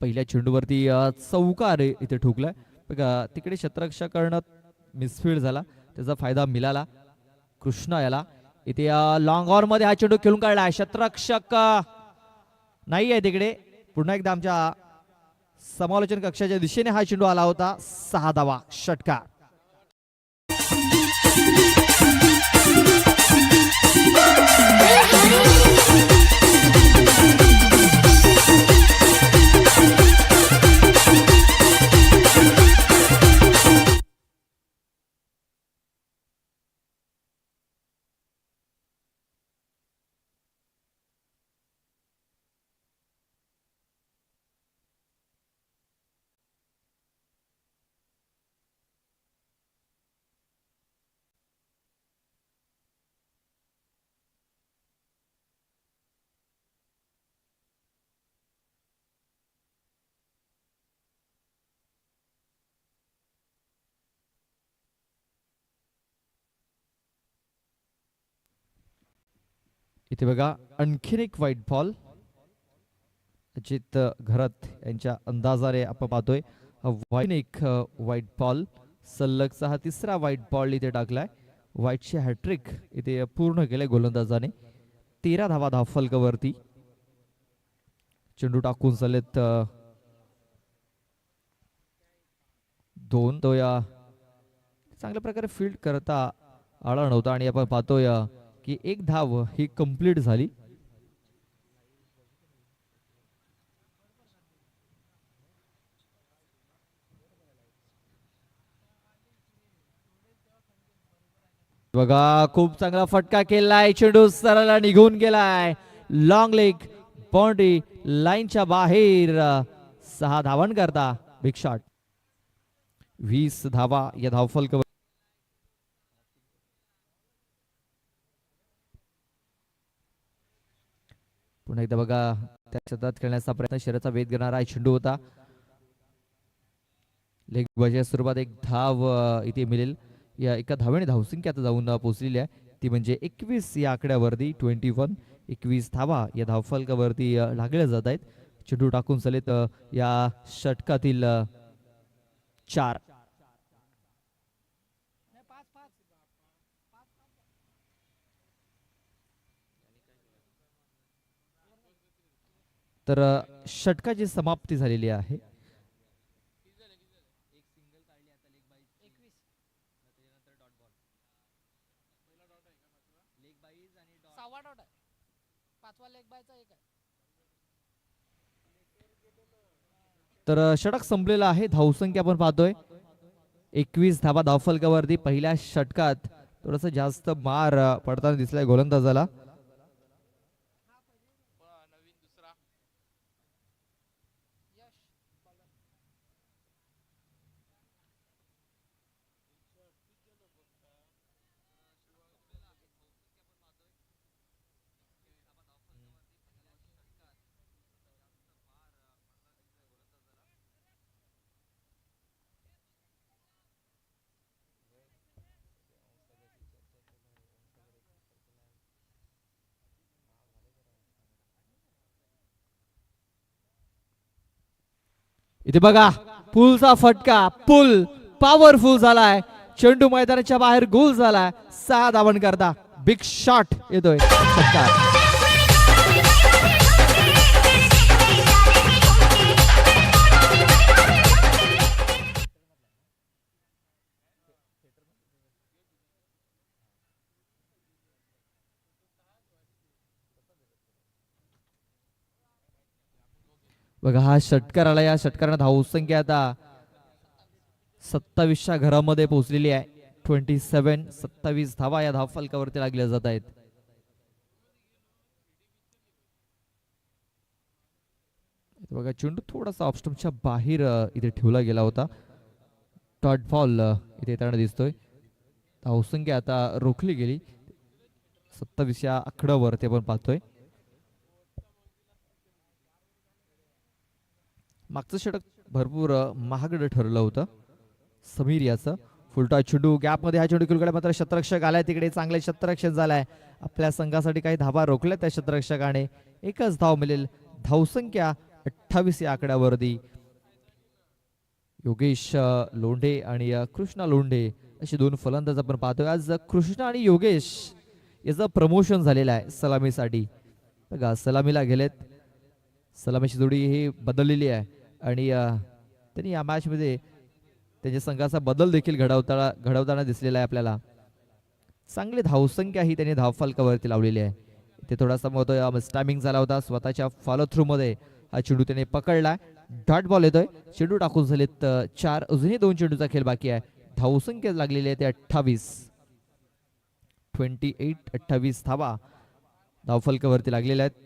पहिल्या चेंडूवरती चौकार इथे ठोकलाय बघा. तिकडे क्षेत्ररक्षकानं मिसफील्ड झाला, त्याचा फायदा मिळाला कृष्णा याला. इथे लॉंग ऑन मध्ये हा चेंडू खेळून काढला. क्षेत्ररक्षक नाही आहे तिकडे. पुन्हा एकदा आमच्या समालोचन कक्षाच्या दिशेने हा चेंडू आला होता. 6 धावा षटकार. इथे बघा आणखीन एक व्हाईट बॉल. अजित घरात यांच्या अंदाजाने आपण पाहतोय एक व्हाईट बॉल. सलगचा हा तिसरा व्हाईट बॉल इथे टाकलाय. व्हाईटची हॅट्रिक इथे पूर्ण केले गोलंदाजाने. 13 धावा धावफलकावरती. चेंडू टाकून चालत 2. तो या चांगल्या प्रकारे फील्ड करता आला नव्हता आणि आपण पाहतोय की 1 धाव ही कंप्लीट झाली. बघा खूप चांगला फटका केलाय. चेंडू सरळ निघून गेलाय. लॉंग लेग बाउंड्री लाईनच्या बाहेर. 6 धावांकरता बिग शॉट. 20 धावा या धावफलकावर. पुन्हा एकदा बघा त्या क्षेत्रात खेळण्याचा प्रयत्न शर्यतीचा वेध घेणारा चेंडू होता. लेग बाजूच्या स्वरूपात 1 धाव इथे मिळेल. या एका धावेने धावसंख्या आता जाऊन पोहोचलेली आहे, ती म्हणजे 21 या आकड्यावरती. 21 धावा या धावफलकावरती लागल्या जात आहेत. चेंडू टाकून चलेत या षटकातील 4. तर षटकाची समाप्ती झालेली आहे. तर षटक संपलेला आहे. धावसंख्या आपण पाहतोय 21 धावा धावफलकावरती. पहिल्या षटकात थोडस जास्त मार पडताना दिसलाय गोलंदाजाला. इथे बघा पुलचा फटका. पुल पॉवरफुल झालाय. चेंडू मैदानाच्या बाहेर गोल झालाय. 6 धावांकरता बिग शॉट येतोय षटकार. बघा हा षटकार आला. या षटकाराने धावसंख्या आता 27च्या घरामध्ये पोहोचलेली आहे. 27 धावा या धावफलकावरती लागल्या जात आहेत. बघा चेंडू थोडासा ऑफस्टंपच्या बाहेर इथे ठेवला गेला होता. डॉट बॉल इथे येताना दिसतोय. धावसंख्या आता रोखली गेली. 27 आकड्यावरती आपण पाहतोय. मागचं षटक भरपूर महागडं ठरलं होतं समीर याचं. फुलटा चेंडू गॅप मध्ये हा चेंडू खेळून मात्र क्षेत्ररक्षक आलाय तिकडे. चांगले क्षेत्ररक्षण झालाय. आपल्या संघासाठी काही धावा रोखल्या त्या क्षेत्ररक्षकाने. एकच धाव मिळेल. धावसंख्या 28 या आकड्यावरती योगेश लोंढे आणि कृष्णा लोंढे असे दोन फलंदाज आपण पाहतोय. आज कृष्णा आणि योगेश याचं प्रमोशन झालेलं आहे सलामीसाठी. बघा सलामीला गेलेत, सलामीची जोडी ही बदललेली आहे आणि त्यांनी या मॅचमध्ये त्यांच्या संघाचा बदल देखील घडवताना दिसलेला आहे आपल्याला. चांगली धावसंख्या ही त्यांनी धावफलकावरती लावलेली आहे. इथे थोडासा महत्व स्टॅमिंग झाला होता स्वतःच्या फॉलो थ्रू मध्ये. हा चेंडू त्याने पकडलाय, डॉट बॉल येतोय, चेंडू टाकून झालेत 4. अजूनही 2 चेंडूचा खेळ बाकी आहे. धावसंख्या लागलेली आहे ते 28 धावा धावफलकावरती लागलेल्या आहेत.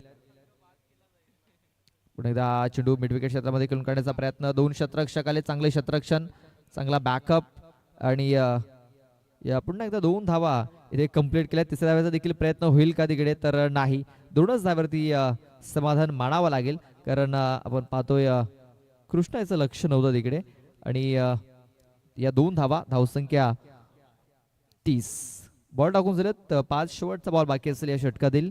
पुन्हा एकदा चेंडू मिड विकेट क्षेत्रामध्ये खेळून काढण्याचा प्रयत्न. 2 षटरक्षक आले, चांगले षटरक्षण, चांगला बॅकअप आणि या पुन्हा एकदा 2 धावा इथे कंप्लीट केल्या. तिसऱ्या धाव्याचा देखील प्रयत्न होईल का तिकडे, तर नाही. 2च धाव्यावरती समाधान मानावं लागेल, कारण आपण पाहतोय कृष्णा याचं लक्ष नव्हतं तिकडे. आणि या 2 धावा, धावसंख्या 30. बॉल टाकून झालेत 5. शेवटचा बॉल बाकी असेल या षटकातील.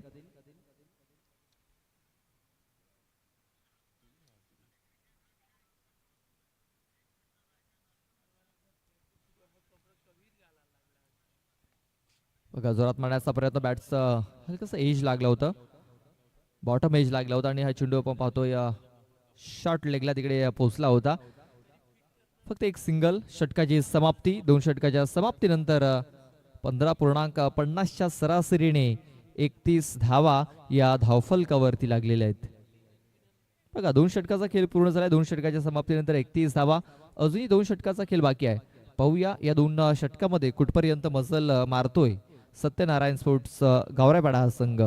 बघा जोरात मारण्याचा प्रयत्न, बॅट्सचं हलकंसं एज लागलं होतं, बॉटम एज लागला होता आणि हा चेंडू आपण पाहतोय शॉर्ट लेगला तिकडे पोहोचला होता. फक्त एक सिंगल. षटकाची समाप्ती. 2 षटकाच्या समाप्तीनंतर 15.50च्या सरासरीने 31 धावा या धावफलकावरती लागलेल्या आहेत. बघा 2 षटकाचा खेळ पूर्ण झालाय. 2 षटकाच्या समाप्तीनंतर 31 धावा. अजूनही 2 षटकाचा खेळ बाकी आहे. पाहूया या 2 षटकामध्ये कुठपर्यंत मजल मारतोय सत्यनारायण स्पोर्ट्स गावरापाडा हा संघ.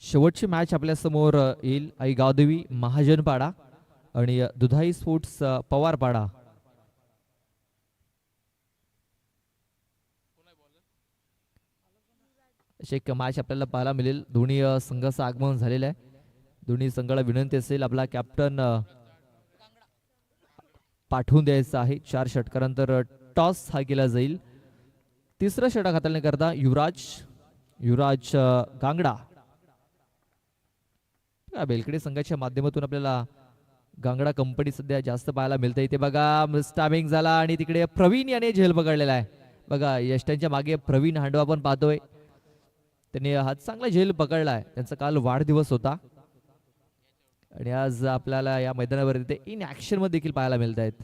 शेवटची मॅच आपल्या समोर येईल. आई गावदेवी महाजनपाडा आणि दुधाई स्पोर्ट्स पवारपाडा. अशी एक मॅच आपल्याला पाहायला मिळेल. दोन्ही संघाचं आगमन झालेलं आहे. दोन्ही संघाला विनंती असेल आपला कॅप्टन पाठवून द्यायचा आहे. 4 षटकानंतर टॉस हा केला जाईल. तिसरं षटक हाताळण्याकरता युवराज गांगडा. बेलकडे संघाच्या माध्यमातून आपल्याला गांगडा कंपनी सध्या जास्त पाहायला मिळते. इथे बघा स्टॅमिंग झाला आणि तिकडे प्रवीण याने झेल पकडलेला आहे. बघा यष्टांच्या मागे प्रवीण हांडवा आपण पाहतोय, त्यांनी हा चांगला झेल पकडलाय. त्यांचा काल वाढदिवस होता आणि आज आपल्याला या मैदानावर ते इन ऍक्शन मध्ये देखील पाहायला मिळत आहेत.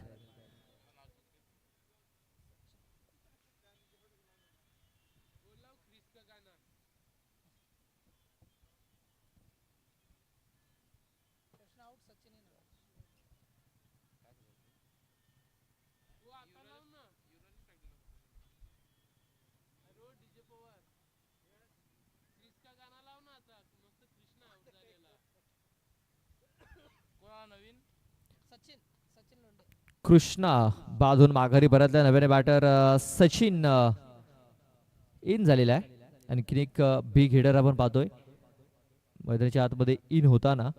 कृष्णा बाजून माघारी परतल्या. नव्याने बॅटर सचिन इन झालेला आहे. आणखीन एक बिग हिडर आपण पाहतोय मैदानाच्या आतमध्ये इन होताना.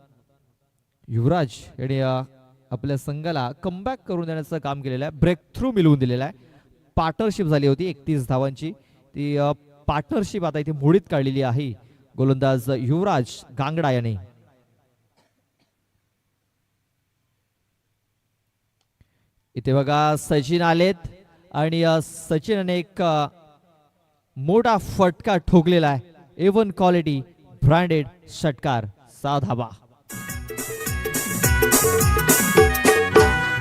युवराज यांनी आपल्या संघाला कमबॅक करून देण्याचं काम केलेलं आहे. ब्रेक थ्रू मिळवून दिलेला आहे. पार्टनरशिप झाली होती 31 धावांची, ती पार्टनरशिप आता इथे मोडीत काढलेली आहे गोलंदाज युवराज गांगडा याने. इथे बघा सचिन आलेत आणि सचिनने एक मोठा फटका ठोकलेला आहे. A1 क्वालिटी ब्रँडेड षटकार. 6 धावा.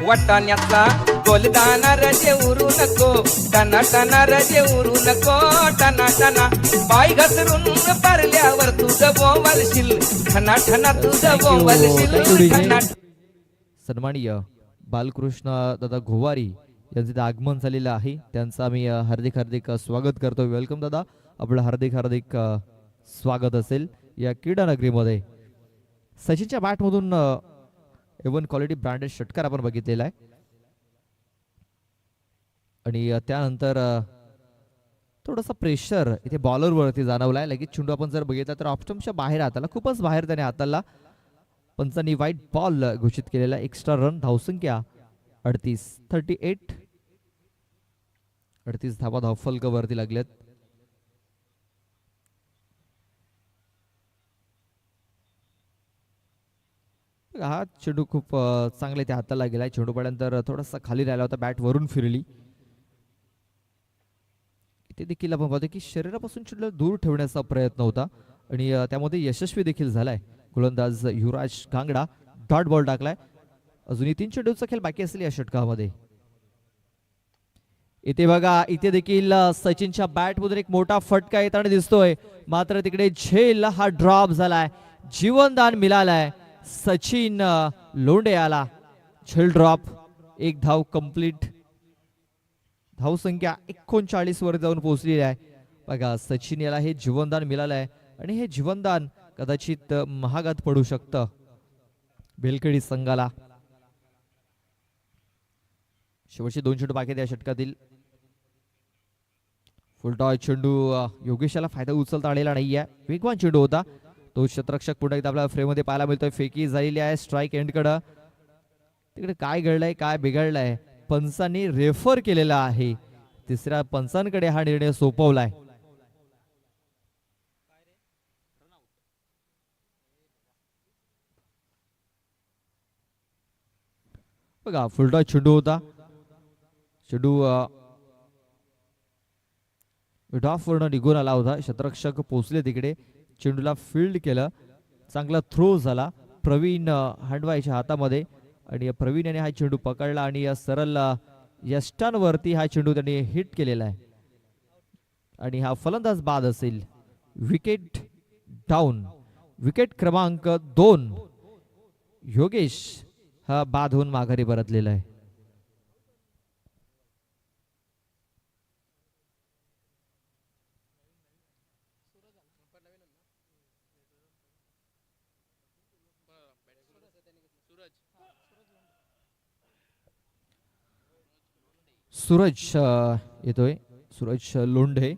वाटाण्याचा गोलदाना रजे उरू नको, टना टना रजे उरू नको, टना टना पाय घसरून पारल्यावर तुझं बोंबलशील, ठना ठना तुझं बोंबलशील, ठना. सन्माननीय बालकृष्ण दादा घोवारी यांचे आगमन झालेलं आहे. त्यांचं आम्ही हार्दिक हार्दिक स्वागत करतो. वेलकम दादा, आपलं हार्दिक हार्दिक स्वागत असेल या क्रीडा नगरीमध्ये. सचिनच्या बॅटमधून A1 क्वालिटी ब्रँडेड षटकार आपण बघितलेला आहे आणि त्यानंतर थोडासा प्रेशर इथे बॉलरवरती जाणवलाय. लगेच चेंडू आपण जर बघितला तर ऑप्शनच्या बाहेर हाताला, खूपच बाहेर त्याने हाताला. पंचांनी व्हाईट बॉल घोषित केलेला. Extra run. धावसंख्या 38. 38 धावा धावफलक वरती लागलेत. हा चेंडू खूप चांगले त्या हाताला गेलाय. चेंडू पडल्यानंतर थोडासा खाली राहिला होता, बॅट वरून फिरली. इथे देखील आपण पाहतो की शरीरापासून चेंडूला दूर ठेवण्याचा प्रयत्न होता आणि त्यामध्ये यशस्वी देखील झालाय. गोलंदाज युवराज कांगडा डॉट बॉल टाकलाय. अजूनही 3 चेंडूचा खेळ बाकी असेल या षटकामध्ये. इथे बघा, इथे देखील सचिनच्या बॅट मधून एक मोठा फटका येताना दिसतोय. मात्र तिकडे झेल हा ड्रॉप झालाय, जीवनदान मिळालाय. सचिन लोंढे आला, झेल ड्रॉप. एक धाव कंप्लीट. धाव संख्या 39 वर जाऊन पोहोचलेली आहे. बघा, सचिन याला हे जीवनदान मिळालंय आणि हे जीवनदान कदाचित महागात पडू शकतं बेलखेडी संघाला. शेवटचे 2 चेंडू बाकी या षटकातील. फुलटॉस चेंडू योगेशाला फायदा उचलता आलेला नाहीये. वेगवान चेंडू होता तो. क्षेत्ररक्षक पुन्हा एकदा आपल्याला फ्रेम मध्ये पाहायला मिळतोय. फेकी झालेली आहे स्ट्राईक एंडकडं. तिकडे काय घडलंय, काय बिघडलंय, पंचांनी रेफर केलेला आहे. तिसऱ्या पंचांकडे हा निर्णय सोपवलाय. बघा, फुलटॉस चेंडू होता. चेंडू मिडऑफ वरनं निघून आला होता. क्षेत्ररक्षक पोहोचले तिकडे, चेंडूला फील्ड केलं. चांगला थ्रो झाला प्रवीण हांडवायच्या हातामध्ये आणि प्रवीण याने हा चेंडू पकडला आणि या सरळ यष्टांवरती हा चेंडू त्यांनी हिट केलेला आहे आणि हा फलंदाज बाद असेल. Wicket down. विकेट क्रमांक 2. योगेश हा बाद होऊन माघारी परतलेला आहे. सूरज येतोय, सूरज लोंढे.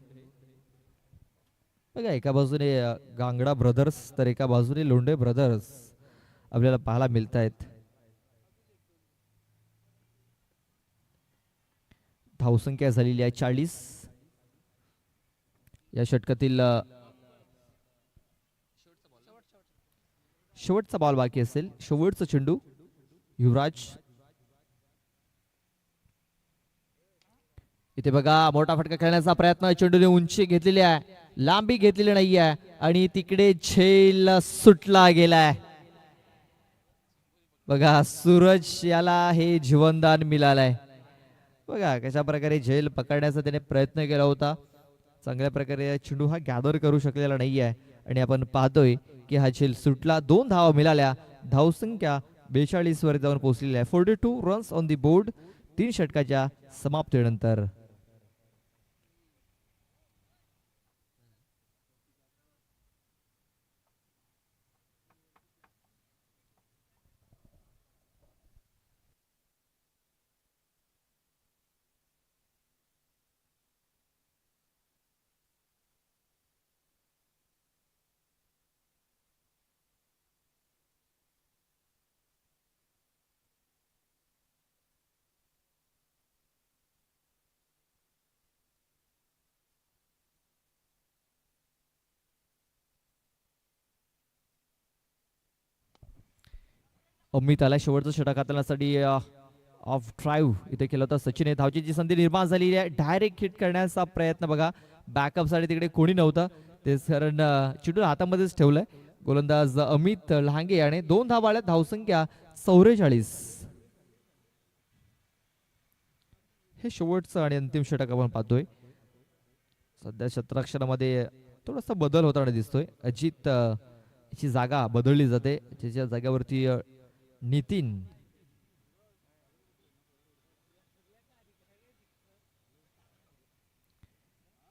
बघा, एका बाजूने गांगडा ब्रदर्स तर एका बाजूने लोंढे ब्रदर्स आपल्याला पाहायला मिळत आहेत. धावसंख्या झालेली आहे 40. या षटकातील शेवटचा बॉल बाकी असेल. शेवटचा चेंडू. युवराज. इथे बघा, मोठा फटका खेळण्याचा प्रयत्न. चेंडूने उंची घेतलेली आहे, लांबी घेतलेली नाही आहे आणि तिकडे झेल सुटला गेलाय. बघा, सूरज याला हे जीवनदान मिळालंय. बघा कशा प्रकारे झेल पकडण्याचा त्याने प्रयत्न केला होता. चांगल्या प्रकारे चेंडू हा गॅदर करू शकलेला नाही आहे आणि आपण पाहतोय की हा झेल सुटला. 2 धावा मिळाल्या. धावसंख्या 42 वर जाऊन पोहोचलेली आहे. 42 रन्स ऑन दी बोर्ड 3 षटकाच्या समाप्तीनंतर. अमित आला शेवटचं षटक हाताळण्यासाठी. ऑफ ड्राईव्ह इथे केलं होतं सचिन. धावची जी संधी निर्माण झालेली आहे, डायरेक्ट हिट करण्याचा प्रयत्न. बघा, बॅकअप साठी तिकडे कोणी नव्हतं, ते कारण चेंडू हातामध्येच ठेवलंय. गोलंदाज अमित लहांगे याने 2 धावा आल्या. धावसंख्या 44. हे शेवटचं आणि अंतिम षटक आपण पाहतोय. सध्या क्षेत्ररक्षणामध्ये थोडासा बदल होताना दिसतोय. अजित ची जागा बदलली जाते, त्याच्या जागेवरती नितीन.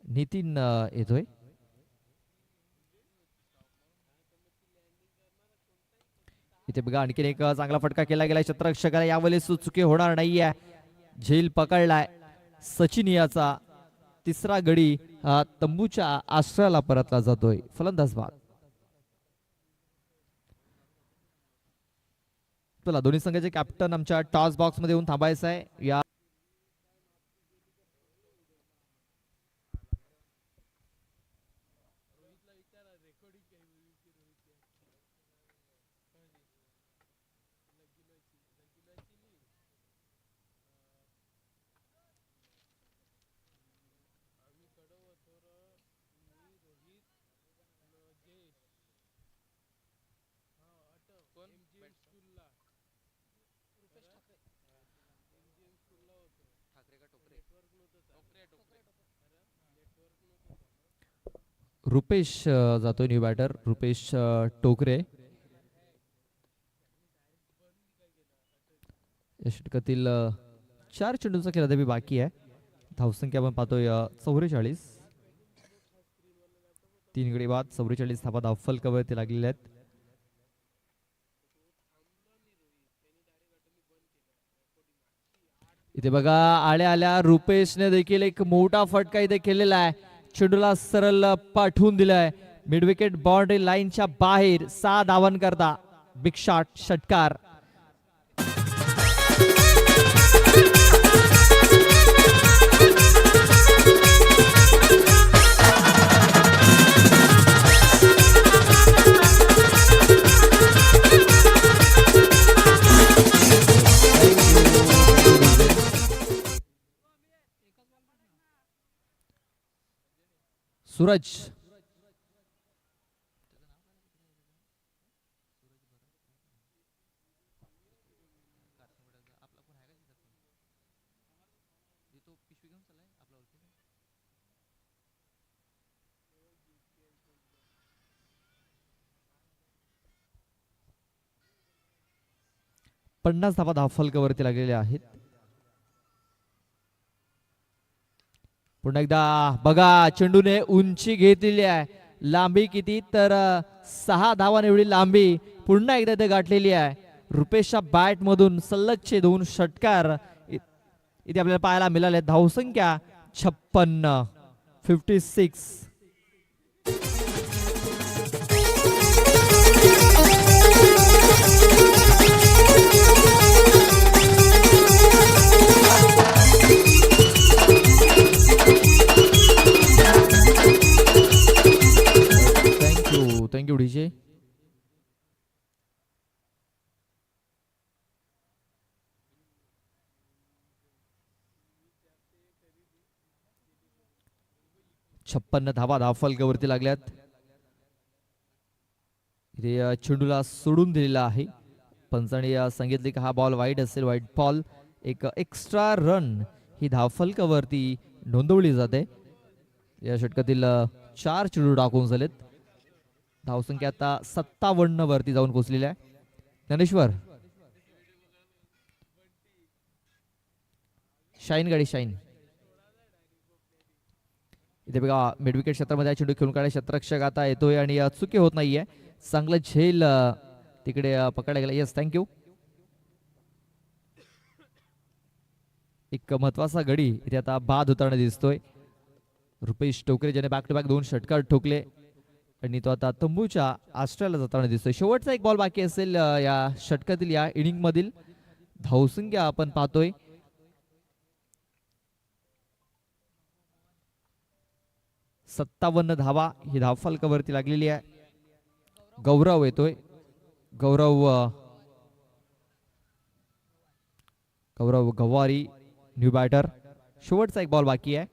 नितीन येतोय. इथे बघा, आणखीन एक चांगला फटका केला गेला क्षेत्ररक्षकाला. यावेळेस चुकी होणार नाहीये. झेल पकडलाय सचिन याचा. तिसरा गडी हा तंबूच्या आश्रयाला परतला जातोय. फलंदाज बाद. चला, दोन्ही संघाचे कॅप्टन आमच्या टॉस बॉक्स मध्ये येऊन थांबायचं आहे. या रुपेश जातोय न्यू बॅटर रुपेश टोकरे. या षटकातील 4 चेंडूंचा खेळाडू बाकी आहे. धावसंख्या आपण पाहतोय 44. 3 गडी बाद 44 धावा धावफलकावरती लागलेल्या आहेत. इथे बघा आल्या आल्या रुपेशने देखील एक मोठा फटका इथे केलेला आहे. चेंडूला सरळ पाठवून दिलाय मिड विकेट बाउंड्री लाईनच्या बाहेर. 6 धावांकरता बिग शॉट षटकार. सूरज पन्नास धावा धावफलकावरती लागलेल्या आहेत. पुन्हा एकदा बघा चेंडूने उंची घेतलेली आहे. लांबी किती तर 6 धावांनी एवढी लांबी पुन्हा एकदा ते गाठलेली आहे. रुपेशच्या बॅट मधून सलगचे 2 षटकार इथे आपल्याला पाहायला मिळाले. धावसंख्या 56. Thank you DJ. छप्पन्न धावा धावफलकावरती लागल्यात. इथे चेंडूला सोडून दिलेला आहे. पंचाने सांगितले की हा बॉल वाईड असेल. Wide ball. एक एक्स्ट्रा रन ही धावफलकावरती नोंदवली जाते. या षटकातील 4 चेंडू टाकून झालेत. धावसंख्या आता 57 वरती जाऊन पोहोचलेली आहे. ज्ञानेश्वर शाईन गाडी शाईन. इथे बघा मिड विकेट क्षेत्रामध्ये चेंडू खेळून काढायला क्षेत्ररक्षक आता येतोय आणि चुकी होत नाहीये. चांगलं झेल तिकडे पकडला गेला. Yes thank you. एक महत्वाचा गडी इथे आता बाद होताना दिसतोय. रुपेश टोकरे ज्याने बॅक टू बॅक 2 षटकार ठोकले आणि तो आता तंबूच्या आश्रयाला जाताना दिसतोय. शेवटचा एक बॉल बाकी असेल या षटकातील या इनिंग मधील. धावसंख्या आपण पाहतोय 57 धावा ही धावफलकावरती लागलेली आहे. गौरव येतोय. गौरव गवारी न्यू बॅटर. शेवटचा एक बॉल बाकी आहे.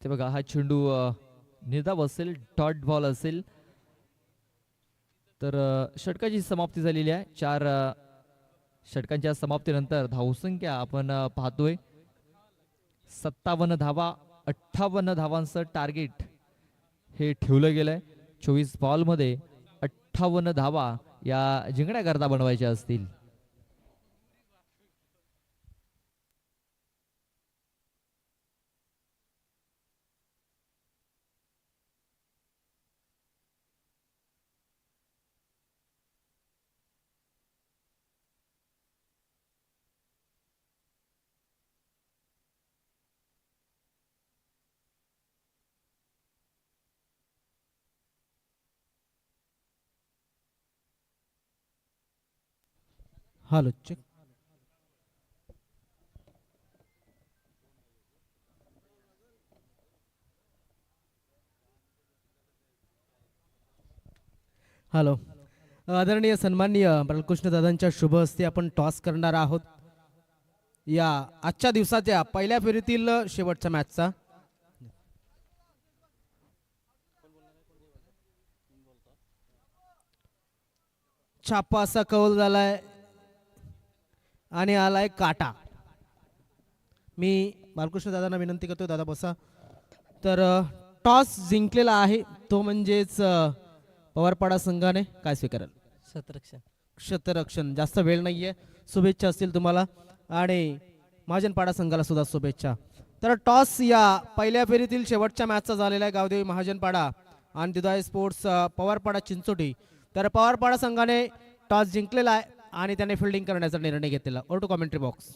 ते बघा हा चेंडू निर्धाव असेल. डॉट बॉल असेल तर षटकाची समाप्ती झालेली आहे. 4 षटकांच्या समाप्तीनंतर धावसंख्या आपण पाहतोय 57 धावा. 58 धावांचं टार्गेट हे ठेवलं गेलंय. 24 बॉल मध्ये 58 धावा या जिंकण्याकरता बनवायच्या असतील. Hello check. हॅलो. आदरणीय सन्माननीय बालकृष्ण दादांच्या शुभ हस्ते आपण टॉस करणार आहोत. या आजच्या दिवसाच्या पहिल्या फेरीतील शेवटच्या मॅचचा छापा असा कौल झालाय आणि आलाय काटा. मी बालकृष्ण दादांना विनंती करतो, दादा बसा. तर टॉस जिंकलेला आहे तो म्हणजेच पवारपाडा संघाने. काय स्वीकारेल? शतरक्षण. क्षेत्ररक्षण. जास्त वेळ नाहीये, शुभेच्छा असतील तुम्हाला आणि महाजनपाडा संघाला सुद्धा शुभेच्छा. तर टॉस या पहिल्या फेरीतील शेवटच्या मॅचचा झालेला आहे गावदेवी महाजनपाडा आणि दुधाई स्पोर्ट्स पवारपाडा चिंचोटी. तर पवारपाडा संघाने टॉस जिंकलेला आहे आणि त्याने फिल्डिंग करण्याचा निर्णय घेतलेला. Over to commentary box.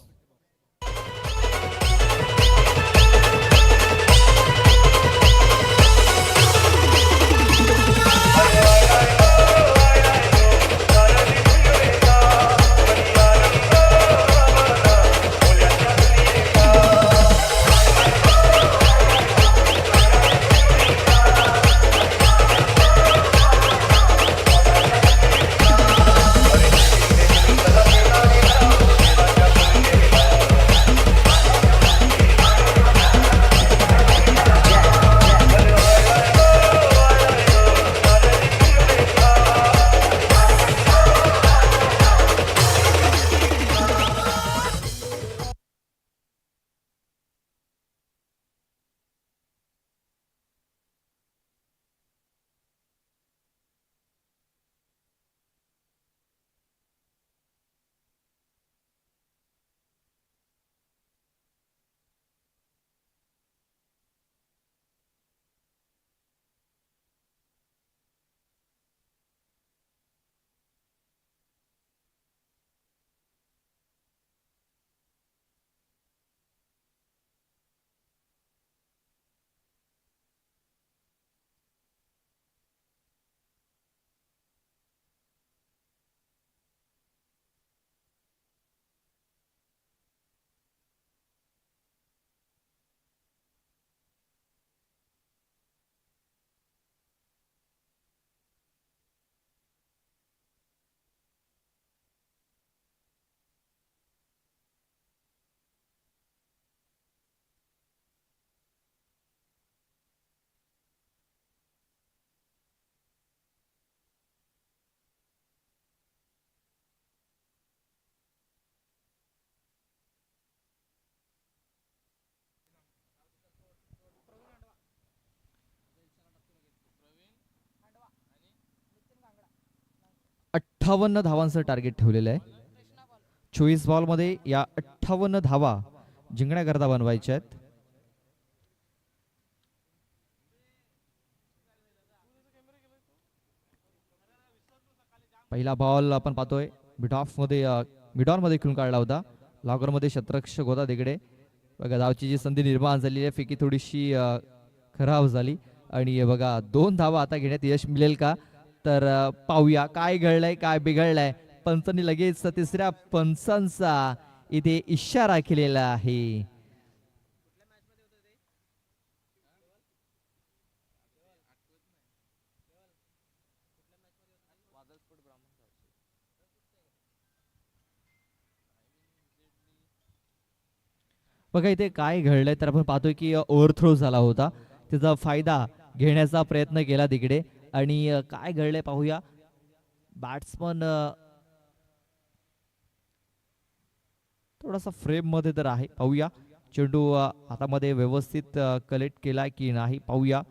अठ्ठावन्न धावांचं टार्गेट ठेवलेलं आहे. 24 बॉलमध्ये या 58 धावा जिंकण्याकरता बनवायच्या आहेत. पहिला बॉल आपण पाहतोय मिडॉन मध्ये खेळून काढला होता. लॉगर मध्ये शतरक्षक होता तिकडे. बघा धावची जी संधी निर्माण झालेली आहे, फेकी थोडीशी खराब झाली आणि हे बघा 2 धावा आता घेण्यात यश मिळेल का, तर पाहूया काय घडलंय काय बिघडलंय. पंचांनी लगेच तिसऱ्या पंचांचा इथे इशारा केलेला आहे. बघा इथे काय घडलंय तर आपण पाहतोय की ओव्हरथ्रो झाला होता, त्याचा फायदा घेण्याचा प्रयत्न केला तिकडे आणि काय घडलंय पाहूया. बॅट्समन थोडासा फ्रेम मध्ये तर आहे, पाहूया. चेंडू हातामध्ये व्यवस्थित कलेक्ट केला की नाही पाहूया.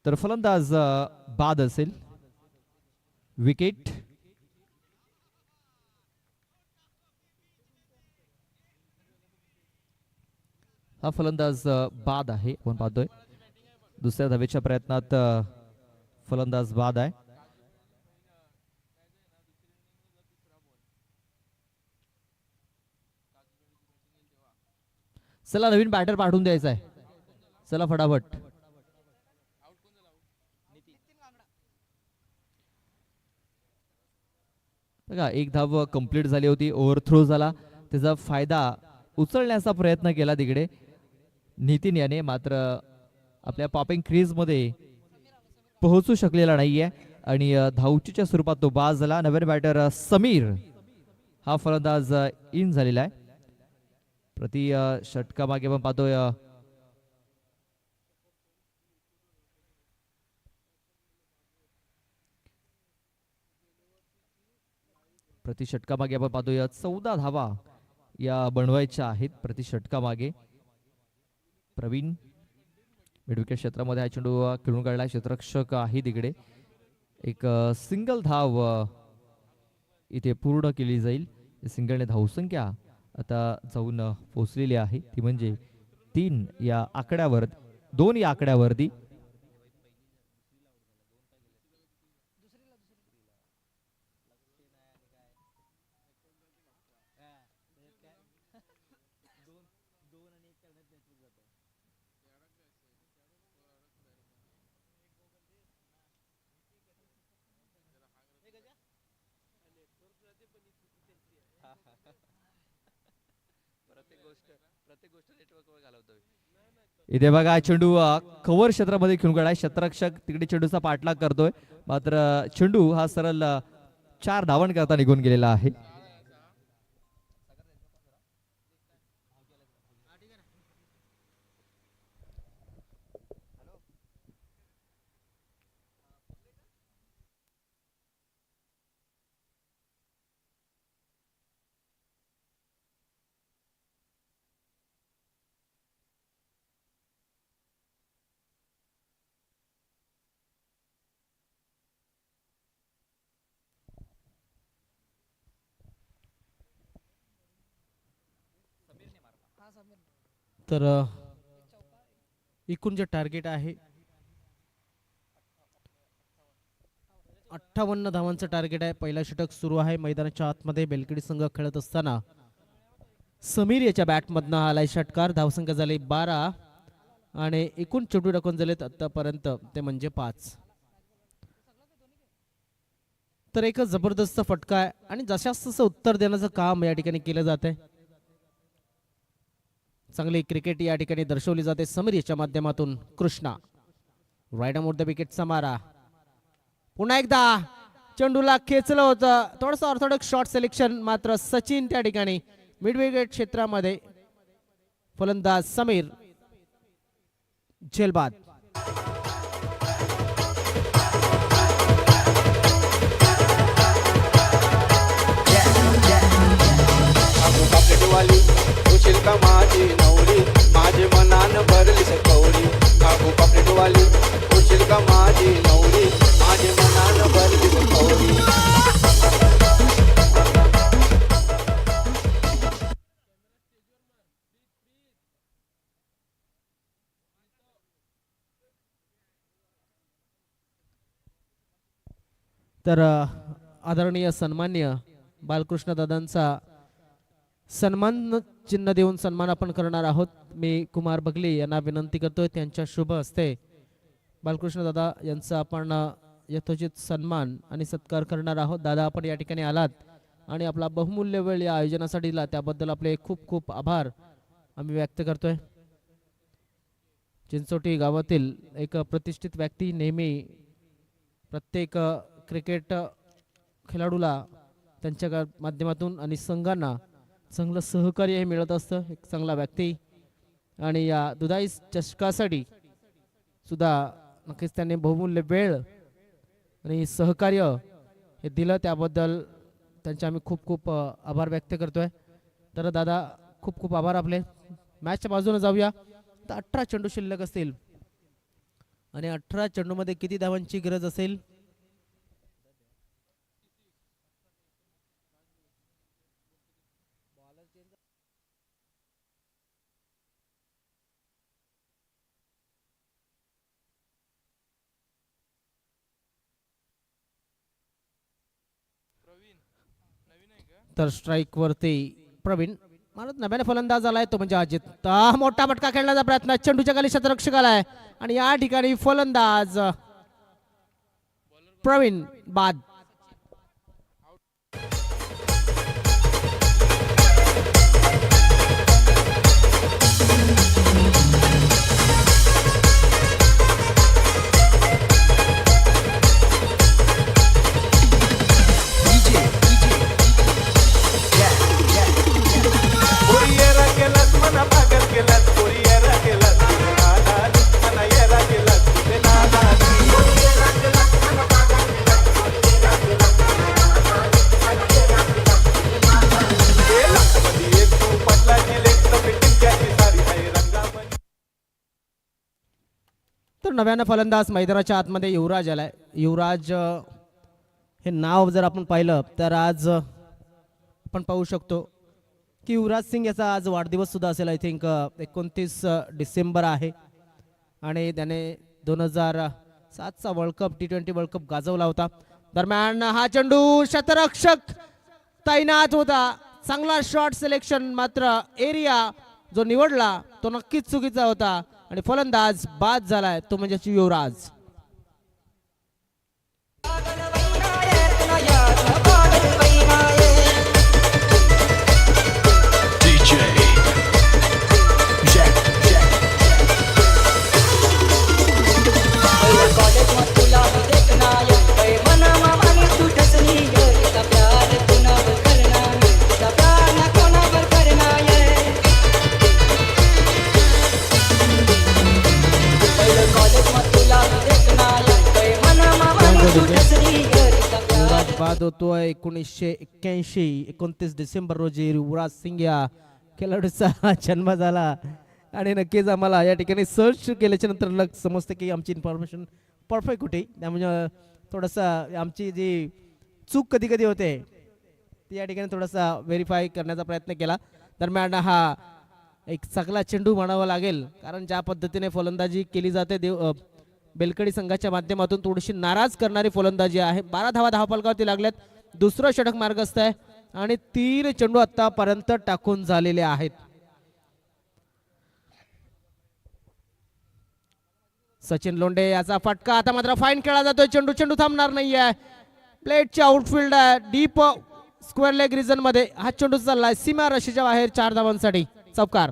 तर फलंदाज बाद असेल. विकेट. हा फलंदाज बाद आहे, आपण पाहतोय. दुसऱ्या धावेच्या प्रयत्नात फलंदाज बाद आहे. चला नवीन बॅटर पाठवून द्यायचा आहे. चला फटाफट. बघा एक धाव कंप्लीट झाली होती, ओव्हरथ्रो झाला, त्याचा फायदा उचलण्याचा प्रयत्न केला तिकडे नितीन याने, मात्र आपल्या पॉपिंग क्रीज मध्ये पोहोचू शकलेला नाहीये आणि धावचीच्या स्वरूपात तो बाद झाला. नवीन बॅटर समीर हा फलंदाज इन झालेला आहे. प्रति षटकामागे आपण पाहतोय प्रति षटकामागे आपण पाहतोय 14 धावा या बनवायच्या आहेत प्रति षटकामागे. प्रवीण मिडविकेट क्षेत्रामध्ये हा चेंडू खेळून काढला. क्षेत्ररक्षक आहे तिकडे. एक सिंगल धाव इथे पूर्ण केली जाईल. सिंगलने धावसंख्या आता जाऊन पोहोचलेली आहे, ती म्हणजे 3 या आकड्यावर, 2 या आकड्यावरती. इथे बघा चेंडू कव्हर क्षेत्रामध्ये खेळून काढाय. क्षेत्ररक्षक तिकडे चेंडूचा पाठलाग करतोय, मात्र चेंडू हा सरळ 4 धावन करता निघून गेलेला आहे. तर एकूण जे टार्गेट आहे 58 धावांचं टार्गेट आहे. पहिला षटक सुरू आहे. मैदानाच्या आतमध्ये बेलखेडी संघ खेळत असताना समीर याच्या बॅटमधनं आलाय षटकार. धावसंख्या झाली 12 आणि एकूण चेंडू टाकून झालेत आतापर्यंत ते म्हणजे 5. तर एक जबरदस्त फटका आहे आणि जशास तसं उत्तर देण्याचं काम या ठिकाणी केलं जात आहे. चांगली क्रिकेट या ठिकाणी दर्शवली जाते समीर याच्या माध्यमातून. कृष्णा राईट ऑन द विकेटचा मारा. पुन्हा एकदा चेंडूला खेचलं होतं. थोडंसं ऑर्थोडॉक्स शॉट सिलेक्शन, मात्र सचिन त्या ठिकाणी मिड विकेट क्षेत्रामध्ये. फलंदाज समीर झेलबाद. उशील का माझी नवरी, माझे मनान भरली सकवरी. काकू पापलेटवाली उशील का माझी नवरी, माझे मनान भरली सकवरी. तर आदरणीय सन्मान्य बालकृष्ण दादांचा सन्मान चिन्ह देऊन सन्मान आपण करणार आहोत. मी कुमार बगली यांना विनंती करतोय त्यांच्या शुभ हस्ते बालकृष्ण दादा यांचा आपण यथोचित सन्मान आणि सत्कार करणार आहोत. दादा, आपण या ठिकाणी आलात आणि आपला बहुमूल्य वेळ या आयोजनासाठी दिला त्याबद्दल आपले खूप खूप आभार आम्ही व्यक्त करतोय. चिंचोटी गावातील एक प्रतिष्ठित व्यक्ती, नेहमी प्रत्येक क्रिकेट खेळाडूला त्यांच्या माध्यमातून आणि संघांना चांगलं सहकार्य हे मिळत असतं. एक चांगला व्यक्ती आणि या दुधाई चषकासाठी सुद्धा नक्कीच त्यांनी बहुमूल्य वेळ आणि सहकार्य हे दिलं, त्याबद्दल त्यांचे आम्ही खूप खूप आभार व्यक्त करतोय. तर दादा, खूप खूप आभार आपले. मॅचच्या बाजूने जाऊया. तर 18 चेंडू शिल्लक असतील आणि 18 चेंडूमध्ये किती धावांची गरज असेल? तर स्ट्राइक वरती प्रवीण मारत नव्याने फलंदाज आलाय तो म्हणजे अजित. मोठा फटका खेळण्याचा प्रयत्न, चेंडूच्या खाली क्षेत्ररक्षक आलाय आणि या ठिकाणी फलंदाज प्रवीण बाद. नव्यानं फलंदाज मैदानाच्या आतमध्ये युवराज आलाय. युवराज हे नाव जर आपण पाहिलं तर आज आपण पाहू शकतो की युवराज सिंग याचा आज वाढदिवस सुद्धा असेल. आय थिंक 29 डिसेंबर आहे आणि त्याने 2007चा world cup T20 world cup गाजवला होता. दरम्यान हा चेंडू शतरक्षक तैनात होता. चांगला शॉट सिलेक्शन, मात्र एरिया जो निवडला तो नक्कीच चुकीचा होता आणि फलंदाज बाद झालाय तो म्हणजे युवराज. युवराज बाद होतोय 1981 29 डिसेंबर रोजी युवराज सिंग या खेळाडूचा जन्म झाला आणि नक्कीच आम्हाला या ठिकाणी सर्च केल्याच्या नंतर समजतं की आमची इन्फॉर्मेशन परफेक्ट होती. त्यामुळे थोडंसं आमची जी चूक कधी कधी होते ती या ठिकाणी थोडासा व्हेरीफाय करण्याचा प्रयत्न केला. दरम्यान हा एक चांगला चेंडू म्हणावा लागेल, कारण ज्या पद्धतीने फलंदाजी केली जाते बेलकडी संघाच्या माध्यमातून थोडीशी नाराज करणारी फलंदाजी आहे. 12 धावा धावफलकावरती लागल्यात. दुसरं षटक मार्गस्थ आहे आणि 3 चेंडू आतापर्यंत टाकून झालेले आहेत. सचिन लोंढे याचा फटका, आता मात्र फाईन खेळला जातोय. चेंडू चेंडू थांबणार नाहीये. प्लेटची आउटफील्ड आहे डीप स्क्वेअर लेग रिजन मध्ये. हा चेंडू चाललाय सीमा रशीच्या बाहेर 4 धावांसाठी. चौकार.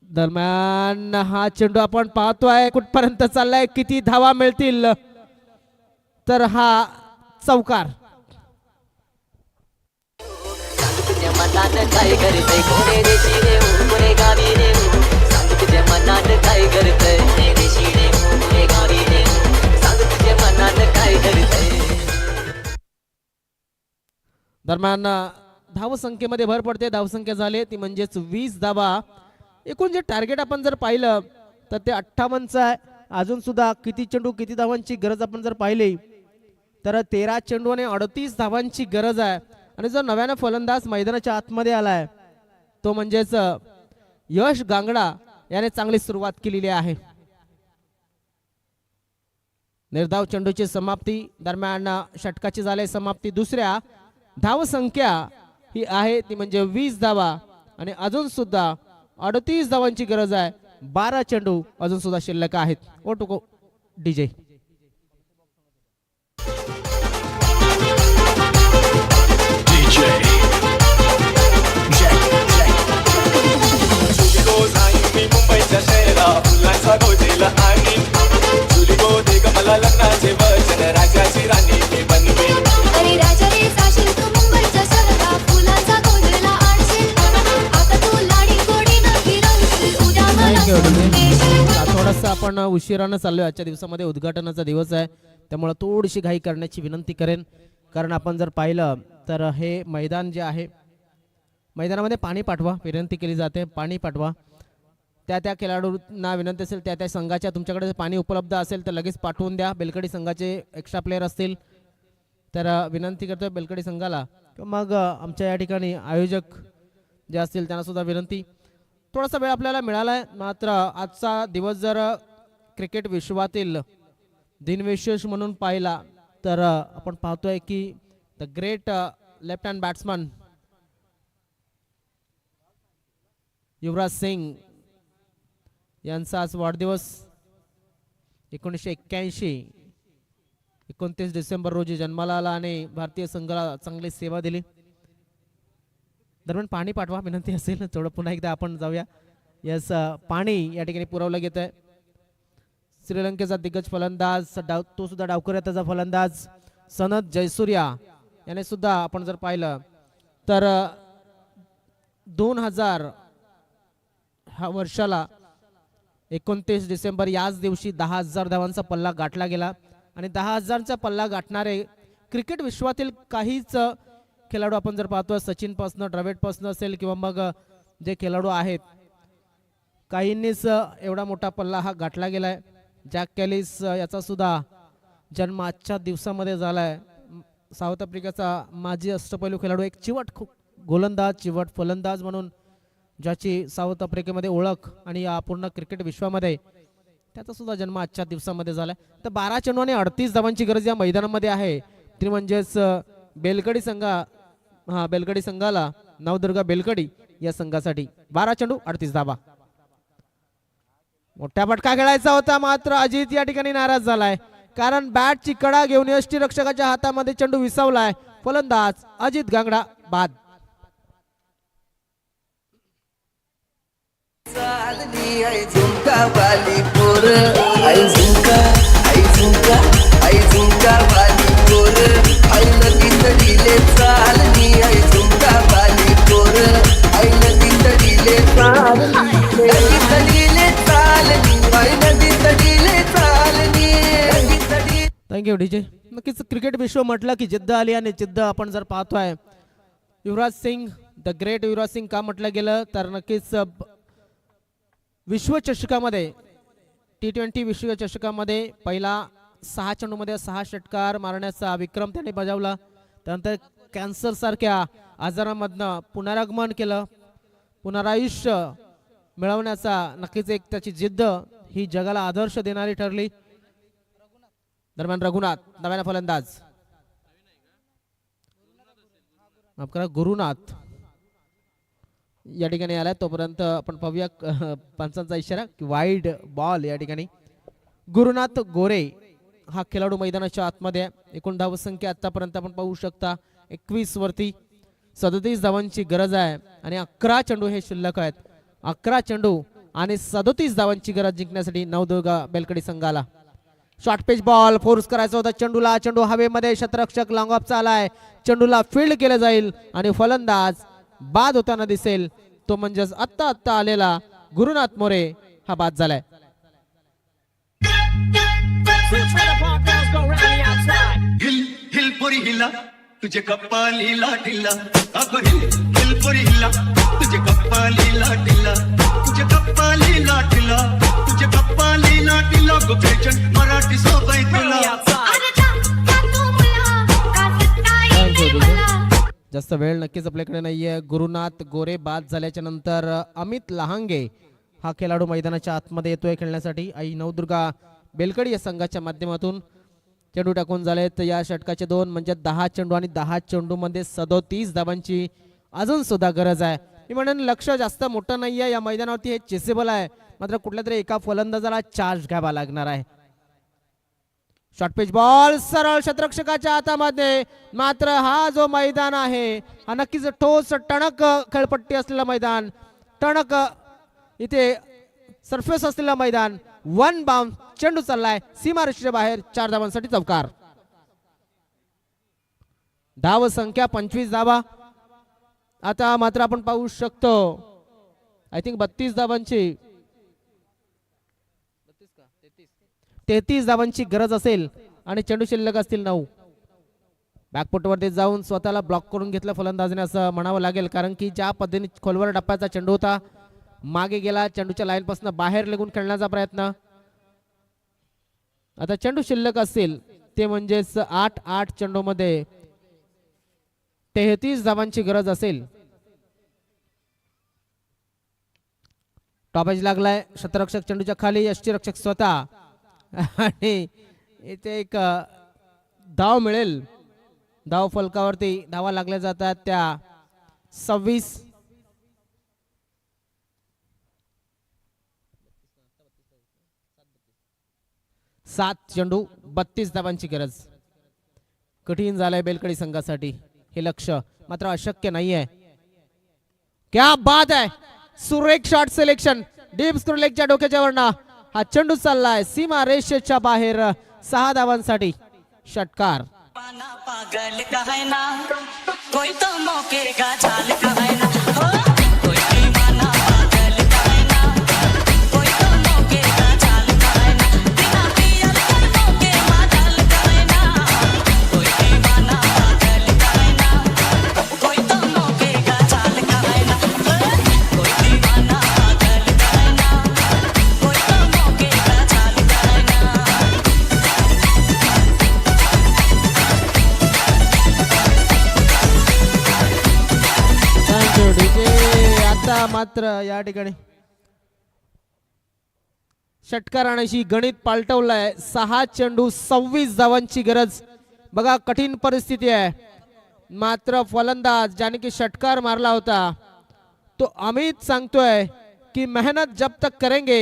दरम्यान हा चेंडू आपण पाहतोय कुठपर्यंत चाललाय, किती धावा मिळतील, तर हा चौकार. दरम्यान धावसंख्येमध्ये भर पडते. धावसंख्या झाली ती म्हणजेच 20 धावा. एकूण जे टार्गेट आपण जर पाहिलं तर ते 58चं आहे. अजून सुद्धा किती चेंडू किती धावांची गरज आपण जर पाहिली तर 13 चेंडू आणि 38 धावांची गरज आहे. आणि जो नव्यानं फलंदाज मैदानाच्या आतमध्ये आलाय तो म्हणजेच यश गांगडा याने चांगली सुरुवात केलेली आहे. निर्धाव चेंडूची समाप्ती. दरम्यान षटकाची झाली समाप्ती. दुसऱ्या धावसंख्या ही आहे ती म्हणजे 20 धावा आणि अजून सुद्धा 38 धावांची गरज आहे. 12 चेंडू अजून सुद्धा शिल्लक आहेत. ओटुको डीजे. मुंबईच्या शहरा फुलांचा गोजेला आणि जुली गोदे कमला लग्नाचे वचन राजाची राणी मी बनवे. अरे राजा रे साशील तू मुंबईच्या शहरा फुलांचा गोजेला आणशील. आता तू लाडी गोडी न फिरवशील. उद्या मला थोडंसं आपण उशिरानं चाललोय. आजच्या दिवसामध्ये उद्घाटनाचा दिवस आहे त्यामुळे थोडीशी घाई करण्याची विनंती करेन. कारण आपण जर पाहिलं तर हे मैदान जे आहे मैदानामध्ये पाणी पाठवा विनंती केली जाते. पाणी पाठवा. त्या खेळाडूंना विनंती असेल त्या संघाच्या तुमच्याकडे पाणी उपलब्ध असेल तर लगेच पाठवून द्या. बेलकडी संघाचे एक्स्ट्रा प्लेयर असतील तर विनंती करतोय बेलकडी संघाला. मग आमच्या या ठिकाणी आयोजक जे असतील त्यांना सुद्धा विनंती. थोडासा वेळ आपल्याला मिळाला आहे. मात्र आजचा दिवस जर क्रिकेट विश्वातील दिनविशेष म्हणून पाहिला तर आपण पाहतोय की the great left hand batsman Yuvraj Singh यांचा आज वाढदिवस. 1981 29 डिसेंबर रोजी जन्माला आला आणि भारतीय संघाला चांगली सेवा दिली. दरम्यान पाणी पाठवा विनंती असेल थोडं पुन्हा एकदा आपण जाऊया. यस पाणी या ठिकाणी पुरवलं गेत आहे. श्रीलंकेचा दिग्गज फलंदाज तो सुद्धा डावकऱ्याचा फलंदाज सनत जयसूर्या याने सुद्धा आपण जर पाहिलं तर 2000 ह्या वर्षाला 29 डिसेंबर याच दिवशी 10,000 धावांचा पल्ला गाठला गेला आणि 10,000चा पल्ला गाठणारे क्रिकेट विश्वातील काहीच खेळाडू आपण जर पाहतोय सचिन पासनं द्रविड पासनं असेल किंवा मग जे खेळाडू आहेत काहींनीच एवढा मोठा पल्ला हा गाठला गेलाय. जॅक कॅलिस याचा सुद्धा जन्म आजच्या दिवसामध्ये झालाय. साऊथ आफ्रिकेचा माजी अष्टपैलू खेळाडू एक चिवट गोलंदाज चिवट फलंदाज म्हणून ज्याची साऊथ आफ्रिकेमध्ये ओळख आणि या पूर्ण क्रिकेट विश्वामध्ये त्याचा सुद्धा जन्म आजच्या दिवसामध्ये झालाय. तर 12 चेंडू आणि 38 धावांची गरज या मैदानामध्ये आहे. ती म्हणजेच बेलकडी संघाला नवदुर्गा बेलकडी या संघासाठी 12 चेंडू 38 धावा. मोठा फटका खेळायचा होता मात्र अजित या ठिकाणी नाराज झालाय कारण बॅटची कडा घेऊन यष्टीरक्षकाच्या हातामध्ये चेंडू विसावलाय. फलंदाज अजित गांगडा बाद. चालली आई झुमका वाली पोर आई झुमका आई झुमका आई झुमका वाली पोर आई नदी तडीले चालली आई झुमका वाली पोर आई नदी तडीले चालली नदी तडीले चालली आई नदी तडीले चालली नदी तडीले. Thank you DJ. नक्कीच क्रिकेट विश्व म्हटलं की जिद्द आली आणि जिद्द आपण जर पाहतोय युवराज सिंग द ग्रेट युवराज सिंग का म्हटलं गेलं तर नक्कीच विश्वचषकामध्ये T20 विश्वचषकामध्ये पहिला 6 चेंडूमध्ये 6 षटकार मारण्याचा विक्रम त्याने बजावला. त्यानंतर कॅन्सर सारख्या आजारामधनं पुनरागमन केलं. पुनरायुष्य मिळवण्याचा नक्कीच एक त्याची जिद्द ही जगाला आदर्श देणारी ठरली. दरम्यान रघुनाथ नव्याने फलंदाज गुरुनाथ या ठिकाणी आलाय. तोपर्यंत आपण पाहूया पंचांचा इशारा की वाईड बॉल या ठिकाणी. गुरुनाथ गोरे हा खेळाडू मैदानाच्या आतमध्ये आहे. एकूण धावसंख्या आतापर्यंत आपण पाहू शकता 21 वरती 37 धावांची गरज आहे आणि 11 चेंडू हे शिल्लक आहेत. 11 चेंडू आणि 37 धावांची गरज जिंकण्यासाठी नवदुर्गा बेलकडी संघाला. शॉर्ट पिच बॉल फोर्स करायचा होता चेंडूला. चेंडू हवेमध्ये क्षेत्ररक्षक लॉंग ऑफचा आलाय. चेंडूला फील्ड केलं जाईल आणि फलंदाज बाद होताना दिसेल. तो म्हणजेच आत्ता आलेला गुरुनाथ मोरे हा बाद झालाय. हिल हिल पोरी हिला तुझे कपालीला ढिल्ला अगो हिल हिल पोरी हिला तुझे कपालीला ढिल्ला तुझे कपालीला ढिल्ला तुझे कपालीला ढिल्ला गो पेचन मराठी सोबई तुला. जास्त वेळ नक्कीच आपल्याकडे नाहीये. गुरुनाथ गोरे बाद झाल्याच्या नंतर अमित लहांगे हा खेळाडू मैदानाच्या आतमध्ये येतोय खेळण्यासाठी. आई नवदुर्गा बेलकडी या संघाच्या माध्यमातून चेंडू टाकून झाले. तर या षटकाचे 2 म्हणजे 10 चेंडू आणि 10 चेंडू मध्ये 37 धावांची अजून सुद्धा गरज आहे. मी म्हणेन लक्ष जास्त मोठं नाहीये या मैदानावरती. हे चेसेबल आहे मात्र कुठल्या तरी एका फलंदाजाला चार्ज घ्यावा लागणार आहे. शॉर्ट पिच बॉल सरळ क्षेत्ररक्षकाच्या हातामध्ये. मात्र हा जो मैदान आहे हा नक्कीच ठोस टणक खेळपट्टी असलेला मैदान. टणक इथे सरफेस असलेला मैदान. 1 बाउंड चेंडू चाललाय सीमारेषेच्या बाहेर. 4 धावांसाठी चौकार. धाव संख्या 25 धावा. आता मात्र आपण पाहू शकतो आय थिंक 32 धावांची 33 धावांची गरज असेल आणि चेंडू शिल्लक असतील 9. बॅकफुटवरती जाऊन स्वतःला ब्लॉक करून घेतलं फलंदाजाने असं म्हणावं लागेल कारण की ज्या पद्धतीने खोलवर टप्प्याचा चेंडू होता मागे गेला. चेंडूच्या लाईन पासून बाहेर निघून खेळण्याचा प्रयत्न. आता चेंडू शिल्लक असतील ते म्हणजेच 8 चेंडू मध्ये 33 धावांची गरज असेल. टॉप एज लागलाय. क्षेत्ररक्षक चेंडूच्या खाली. यष्टीरक्षक स्वतः आणि इथे एक धाव मिळेल. धाव फलकावरती धावा लागल्या जातात त्या 26. चेंडू 32 धावांची गरज. कठीण झालंय बेलकडी संघासाठी हे लक्ष्य मात्र अशक्य नाहीये. क्या बात आहे. सुरेख शॉट सिलेक्शन. डीप स्क्रू लेगच्या डोक्याच्या वरना हा चेंडू चाललाय सीमा रेषेच्या बाहेर 6 धावांसाठी षटकार. पाना पागल का है ना कोई तो मौके का चाल का है ना हो कोई दीवाना पागल का है ना कोई तो मौके का चाल का है ना बिना पियल कर मौके पागल का है ना कोई दीवाना पागल का है ना कोई तो मौके का चाल का है ना कोई दीवाना पागल का है ना कोई तो मौके का चाल का है ना. Thank you DJ. आता मात्र या ठिकाणी षटकाराण्याशी गणित पालटवलंय. 6 चेंडू 26 धावांची गरज. बघा कठीण परिस्थिती आहे. मात्र फलंदाज ज्याने की षटकार मारला होता तो अमित सांगतोय की मेहनत जब तक करेंगे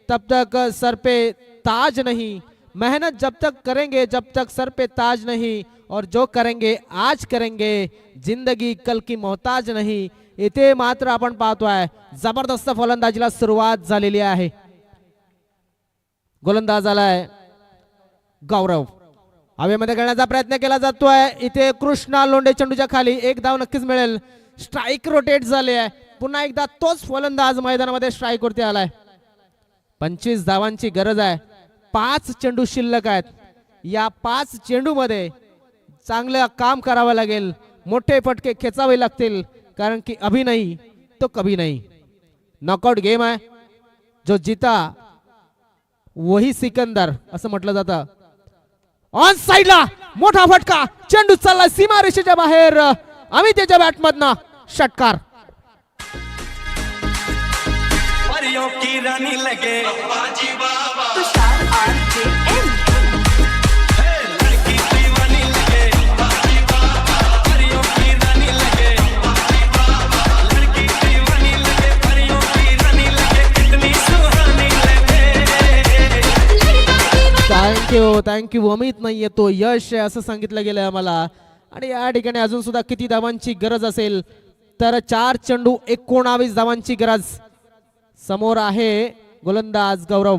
तब तक सर पे ताज नहीं, मेहनत जब तक करेंगे जब तक सर पे ताज नहीं, और जो करेंगे आज करेंगे, जिंदगी कल की मोहताज नहीं. इथे मात्र आपण पाहतोय जबरदस्त फलंदाजीला सुरुवात झालेली आहे. गोलंदाज आलाय गौरव. हवेमध्ये खेळण्याचा प्रयत्न केला जातोय. इथे कृष्णा लोंढे चेंडूच्या खाली. 1 धाव नक्कीच मिळेल. स्ट्राईक रोटेट झाले आहे. पुन्हा एकदा तोच फलंदाज मैदानामध्ये स्ट्राईक वरती आलाय. 25 धावांची गरज आहे. 5 चेंडू शिल्लक आहेत. या 5 चेंडू मध्ये चांगलं काम करावं लागेल. मोठे फटके खेचावे लागतील कारण की अभी नाही तो कभी नाही. नॉकआउट गेम आहे. जो जीता वही सिकंदर असं म्हटलं जातं. ऑन साइडला मोठा फटका. चेंडू चालला सीमा रेषेच्या बाहेर. आम्ही त्याच्या बॅटमधनं षटकार. परियों की रानी लगे तुषार RJN. लड़की दीवानी लगे परियों की रानी लगे लड़की दीवानी लगे परियों की रानी लगे कितनी सुहानी लगे. थँक्यू. अमित नाही येतो, यश आहे असं सांगितलं गेलंय आम्हाला. आणि या ठिकाणी अजून सुद्धा किती धावांची गरज असेल तर 4 चेंडू 19 धावांची गरज. समोर आहे गोलंदाज गौरव.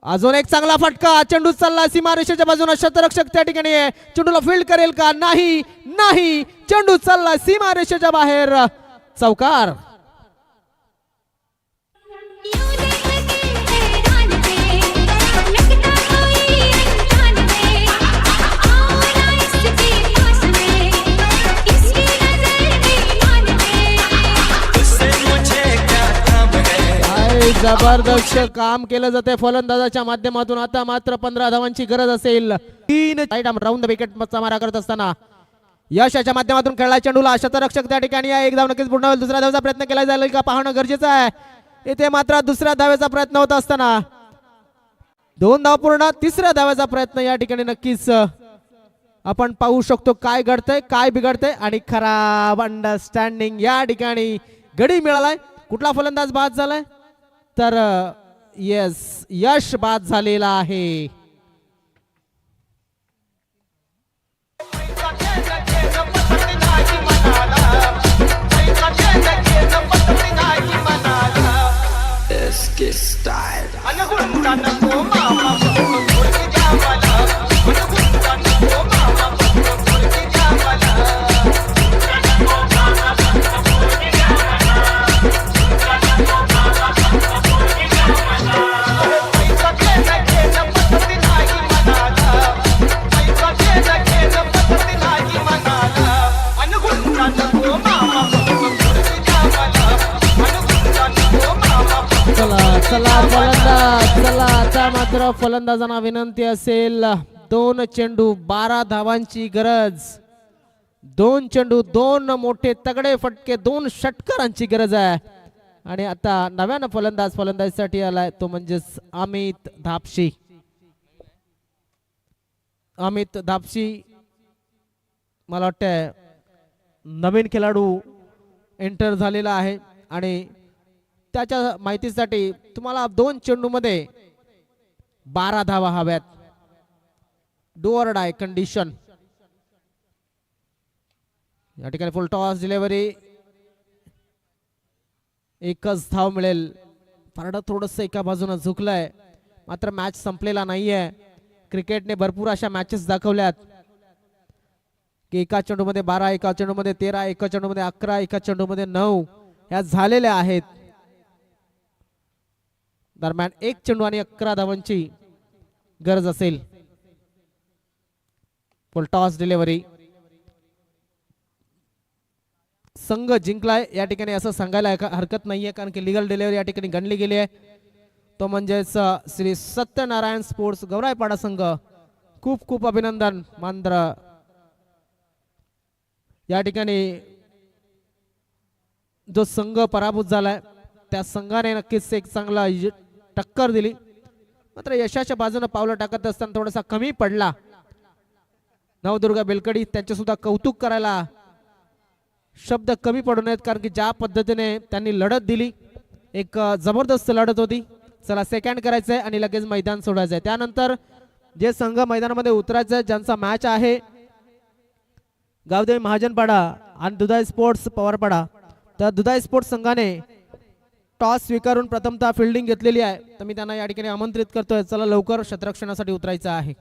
अजून एक चांगला फटका. चेंडू चालला सीमारेषेच्या बाजूने. शतरक्षक त्या ठिकाणी आहे. चेंडूला फील्ड करेल का? नाही नाही. चेंडू चालला सीमारेषेच्या बाहेर. चौकार. उससे मुझे क्या काम है. जबरदस्त काम केलं जाते फलंदाजाच्या माध्यमातून. आता मात्र 15 धावांची गरज असेल. 3 राऊंड विकेटचा मारा करत असताना यशाच्या माध्यमातून खेळला चेंडूला. शतरक्षक त्या ठिकाणी आहे. 1 धाव नक्कीच पूर्ण होईल. दुसऱ्या धावेचा प्रयत्न केला जाईल का पाहणं गरजेचं आहे. इथे मात्र दुसऱ्या धावेचा प्रयत्न होत असताना 2 धाव पूर्ण. तिसऱ्या धावेचा प्रयत्न या ठिकाणी नक्कीच आपण पाहू शकतो काय घडतंय काय बिघडतंय. आणि खराब अंडरस्टँडिंग या ठिकाणी गडी मिळालाय. कुठला फलंदाज बाद झालाय तर येस यश बाद झालेला आहे. चला फलंदाज. चला आता मात्र फलंदाजांना विनंती असेल. 2 चेंडू 12 धावांची गरज. 2 चेंडू 2 मोठे तगडे फटके 2 षटकारांची गरज आहे. आणि आता नव्यानं फलंदाजीसाठी आलाय तो म्हणजेच अमित धापशी. अमित धापशी मला वाटतंय नवीन खेळाडू एंटर झालेला आहे. आणि त्याच्या माहितीसाठी तुम्हाला 2 चेंडू मध्ये 12 धावा हव्यात. Do or die condition. या ठिकाणी फुल टॉस डिलिव्हरी. 1च धाव मिळेल फारडं थोडंसं एका बाजूनं झुकलंय, मात्र मॅच संपलेला नाहीये. क्रिकेटने भरपूर अशा मॅचेस दाखवल्यात की एका चेंडूमध्ये 12, एका चेंडूमध्ये 13, एका चेंडूमध्ये 11, एका चेंडूमध्ये 9 या झालेल्या आहेत. दरम्यान एक चेंडू आणि 11 धावांची गरज असेल. फुल टॉस डिलिव्हरी, संघ जिंकलाय या ठिकाणी असं सांगायला हरकत नाहीये, कारण की लिगल डिलिव्हरी या ठिकाणी गणली गेली आहे. तो म्हणजेच श्री सत्यनारायण स्पोर्ट्स गौराईपाडा संघ. खूप खूप अभिनंदन. मात्र या ठिकाणी जो संघ पराभूत झालाय त्या संघाने नक्कीच एक चांगला टक्कर दिली, मात्र यशाच्या बाजूने पावलं टाकत असताना थोडासा कमी पडला. नवदुर्गा बेलकडी त्यांचे सुद्धा कौतुक करायला शब्द कमी पडू नयेत, कारण की ज्या पद्धतीने त्यांनी लढत दिली, एक जबरदस्त लढत होती. चला सेकंड करायचंय आणि लगेच मैदान सोडायचंय. त्यानंतर जे संघ मैदानामध्ये उतरायचंय, ज्यांचा मॅच आहे गावदेवी महाजनपाडा आणि दुधाई स्पोर्ट्स पवारपाडा, तर दुधाई स्पोर्ट्स संघाने टॉस स्वीकारून प्रथमतः फिल्डिंग घेतलेली आहे. तर मी त्यांना या ठिकाणी आमंत्रित करतोय, चला लवकर क्षेत्ररक्षणासाठी उतरायचं आहे.